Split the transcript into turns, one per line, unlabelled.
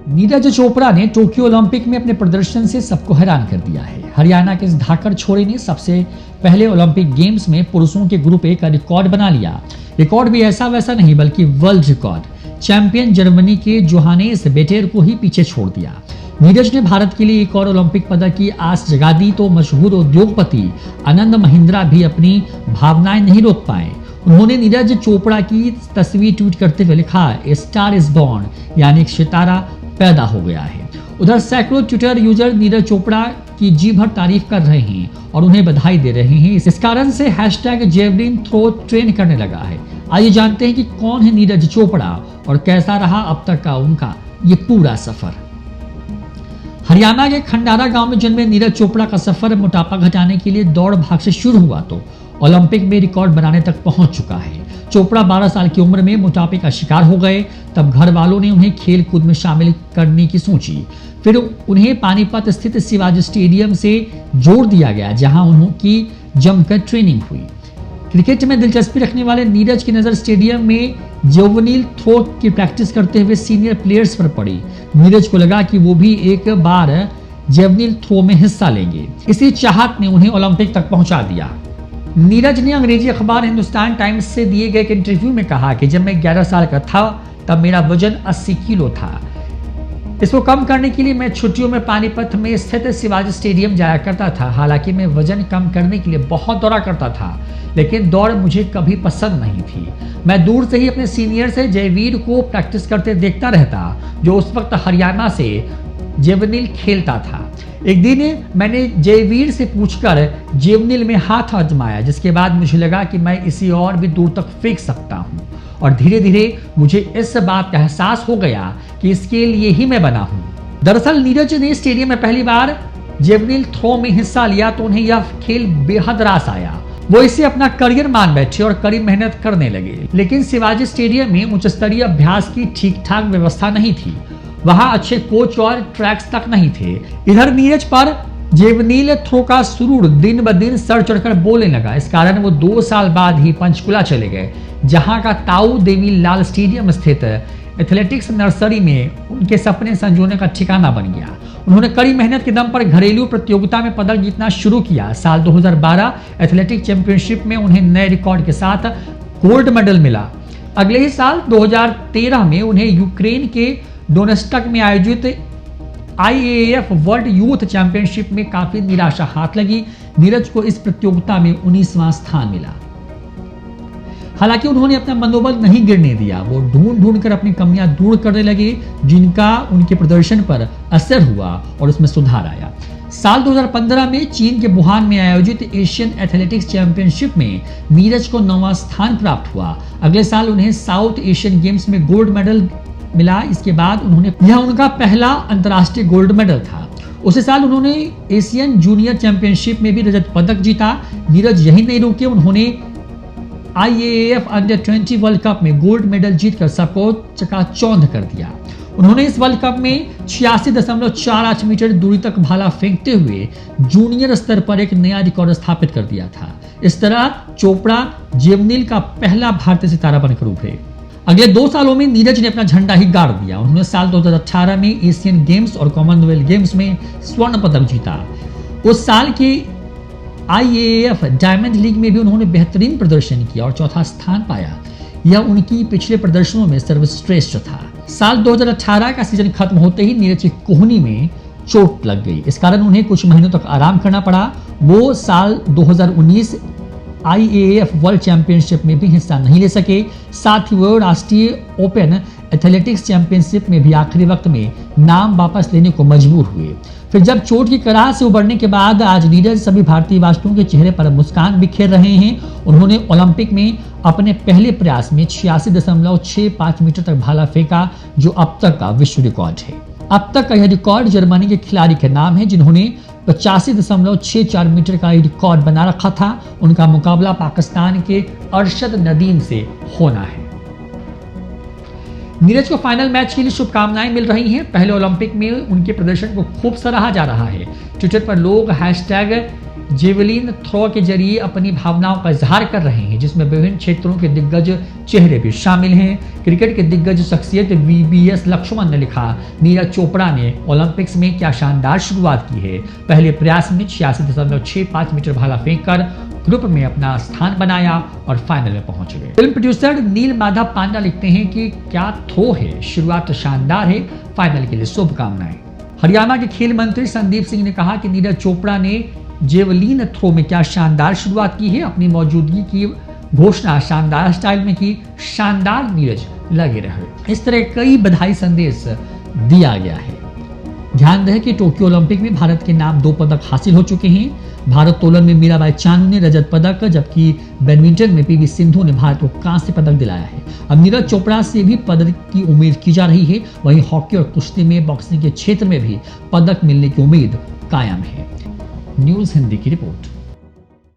नीरज चोपड़ा ने Tokyo Olympic में अपने प्रदर्शन से सबको हैरान कर दिया है। हरियाणा के इस धाकड़ छोरे ने सबसे पहले ओलंपिक गेम्स में पुरुषों के ग्रुप ए का रिकॉर्ड बना लिया। रिकॉर्ड भी ऐसा वैसा नहीं बल्कि वर्ल्ड रिकॉर्ड। चैंपियन जर्मनी के जोहानेस बेटेर को ही पीछे छोड़ दिया। नीरज ने भारत के लिए एक और ओलंपिक पदक की आस जगा दी तो मशहूर उद्योगपति आनंद महिंद्रा भी अपनी भावनाएं नहीं रोक पाए। उन्होंने नीरज चोपड़ा की तस्वीर ट्वीट करते हुए लिखा, ए स्टार इज बॉर्न, यानी एक सितारा पैदा हो गया है। उधर सैकड़ों ट्विटर यूजर नीरज चोपड़ा की जी भर तारीफ कर रहे हैं और उन्हें बधाई दे रहे हैं। इस कारण से #जेवलिन थ्रो ट्रेंड करने लगा है। आइए जानते हैं कि कौन है नीरज चोपड़ा और कैसा रहा अब तक का उनका ये पूरा सफर। हरियाणा के खंडारा गांव में जन्मे नीरज चोपड़ा का सफर मोटापा घटाने के लिए दौड़ भाग से शुरू हुआ तो ओलंपिक में रिकॉर्ड बनाने तक पहुंच चुका है। चोपड़ा 12 साल की उम्र में मोटापे का शिकार हो गए। तब घर वालों ने उन्हें खेल कूद में शामिल करने की सोची। फिर उन्हें पानीपत स्थित शिवाजी स्टेडियम से जोड़ दिया गया, जहां उनकी जमकर ट्रेनिंग हुई। क्रिकेट में दिलचस्पी रखने वाले नीरज की नजर स्टेडियम में जेवलिन थ्रो की प्रैक्टिस करते हुए सीनियर प्लेयर्स पर पड़ी। नीरज को लगा कि वो भी एक बार जेवलिन थ्रो में हिस्सा लेंगे। इसी चाहत ने उन्हें ओलंपिक तक पहुंचा दिया। नीरज ने अंग्रेजी अखबार हिंदुस्तान टाइम्स से दिए गए एक इंटरव्यू में कहा कि जब मैं 11 साल का था तब मेरा वजन 80 किलो था। इसको कम करने के लिए मैं छुट्टियों में पानीपत में स्थित शिवाजी स्टेडियम जाया करता था। हालांकि मैं वजन कम करने के लिए बहुत दौड़ा करता था, लेकिन दौड़ मुझे कभी पसंद नहीं थी। मैं दूर से ही अपने सीनियर से जयवीर को प्रैक्टिस करते देखता रहता, जो उस वक्त हरियाणा से जेवलिन खेलता था। एक दिन मैंने जयवीर से पूछकर जेवलिन में हाथ आजमाया, जिसके बाद मुझे लगा कि मैं इसे और भी दूर तक फेंक सकता हूँ और धीरे धीरे मुझे इस बात का एहसास हो गया कि इसके लिए ही मैं बना हूँ। दरअसल नीरज ने स्टेडियम में पहली बार जेवलिन थ्रो में हिस्सा लिया तो उन्हें यह खेल बेहद रास आया। वो इसे अपना करियर मान बैठे और कड़ी मेहनत करने लगे। लेकिन शिवाजी स्टेडियम में उच्च स्तरीय अभ्यास की ठीक ठाक व्यवस्था नहीं थी। वहां अच्छे कोच और ट्रैक्स तक नहीं थे। इधर नीरज पर जेवलिन थ्रो का सुरूर दिन ब दिन सर चढ़कर बोलने लगा। इस कारण वो 2 साल बाद ही पंचकुला चले गए, जहां का ताऊ देवी लाल स्टेडियम स्थित एथलेटिक्स नर्सरी में उनके सपने संजोने का ठिकाना बन गया। उन्होंने कड़ी मेहनत के दम पर घरेलू प्रतियोगिता में पदक जीतना शुरू किया। साल 2012 एथलेटिक चैंपियनशिप में उन्हें नए रिकॉर्ड के साथ गोल्ड मेडल मिला। अगले ही साल 2013 में उन्हें यूक्रेन के डोनेस्टक में आयोजित IAAF वर्ल्ड यूथ चैंपियनशिप में काफी निराशा हाथ लगी। नीरज को इस प्रतियोगिता में 19वां स्थान मिला। हालांकि उन्होंने अपना मनोबल नहीं गिरने दिया। वो ढूंढ कर अपनी कमियां दूर करने लगे, जिनका उनके प्रदर्शन पर असर हुआ और उसमें सुधार आया। साल 2015 में चीन के वुहान में आयोजित एशियन एथलेटिक्स चैंपियनशिप में नीरज को 9वां स्थान प्राप्त हुआ। अगले साल उन्हें साउथ एशियन गेम्स में गोल्ड मेडल मिला। इसके बाद यह उनका पहला अंतर्राष्ट्रीय गोल्ड मेडल था। उसी साल उन्होंने एशियन जूनियर चैंपियनशिप में भी रजत पदक जीता। नीरज यही नहीं रुके, उन्होंने IAAF अंडर 20 वर्ल्ड कप में गोल्ड मेडल जीतकर सबको चकाचौंध कर दिया। उन्होंने इस वर्ल्ड कप में 86.48 मीटर दूरी तक भाला फेंकते हुए जूनियर स्तर पर एक नया रिकॉर्ड स्थापित कर दिया था। इस तरह चोपड़ा जेवलिन का पहला भारतीय सितारा बनकर उभरे। अगले 2 सालों में नीरज ने अपना झंडा ही गाड़ दिया। उन्होंने साल 2018 में एशियन गेम्स और कॉमनवेल्थ गेम्स में स्वर्ण पदक जीता। उस साल के IAAF डायमंड लीग में भी उन्होंने बेहतरीन प्रदर्शन किया और 4था स्थान पाया। यह उनकी पिछले प्रदर्शनों में सर्वश्रेष्ठ था। साल 2018 का सीजन खत्म होते ही नीरज की कोहनी में चोट लग गई। इस कारण उन्हें कुछ महीनों तक आराम करना पड़ा। वो साल 2019 IAAF वर्ल्ड चैंपियनशिप में भी हिस्सा नहीं ले सके। साथ ही वो राष्ट्रीय ओपन एथलेटिक्स चैंपियनशिप में भी आखिरी वक्त में नाम वापस लेने को मजबूर हुए। फिर जब चोट की कराह से उबरने के बाद आज नीरज सभी भारतीय वासियों के चेहरे पर मुस्कान बिखेर रहे हैं। उन्होंने ओलंपिक में अपने पहले प्रयास में 86.65 मीटर तक भाला फेंका, जो अब तक का विश्व रिकॉर्ड है। अब तक का यह रिकॉर्ड जर्मनी के खिलाड़ी के नाम है, जिन्होंने 85.64 मीटर का रिकॉर्ड बना रखा था। उनका मुकाबला पाकिस्तान के अरशद नदीम से होना है। नीरज को फाइनल मैच के लिए शुभकामनाएं मिल रही हैं। पहले ओलंपिक में उनके प्रदर्शन को खूब सराहा जा रहा है। ट्विटर पर लोग जेवलिन थ्रो के जरिए अपनी भावनाओं का इजहार कर रहे हैं, जिसमें विभिन्न क्षेत्रों के दिग्गज चेहरे भी शामिल हैं। क्रिकेट के दिग्गज शख्सियत VBS लक्ष्मण ने लिखा, नीरज चोपड़ा ने ओलंपिक्स में क्या शानदार शुरुआत की है। पहले प्रयास में 86.65 मीटर भाला फेंककर ग्रुप में अपना स्थान बनाया और फाइनल में पहुंच गए। फिल्म प्रोड्यूसर नील माधव पांडा लिखते हैं कि क्या थ्रो है, शुरुआत शानदार है, फाइनल के लिए शुभकामनाएं। हरियाणा के खेल मंत्री संदीप सिंह ने कहा कि नीरज चोपड़ा ने जेवलिन थ्रो में क्या शानदार शुरुआत की है, अपनी मौजूदगी की घोषणा शानदार स्टाइल में की, शानदार नीरज लगे रहे। इस तरह कई बधाई संदेश दिया गया है। ध्यान रहे कि टोक्यो ओलंपिक में भारत के नाम 2 पदक हासिल हो चुके हैं। भारोत्तोलन में मीराबाई चानू ने रजत पदक, जबकि बैडमिंटन में PV सिंधु ने भारत को कांस्य पदक दिलाया है। अब नीरज चोपड़ा से भी पदक की उम्मीद की जा रही है। वहीं हॉकी और कुश्ती में, बॉक्सिंग के क्षेत्र में भी पदक मिलने की उम्मीद कायम है। न्यूज़ हिंदी की रिपोर्ट।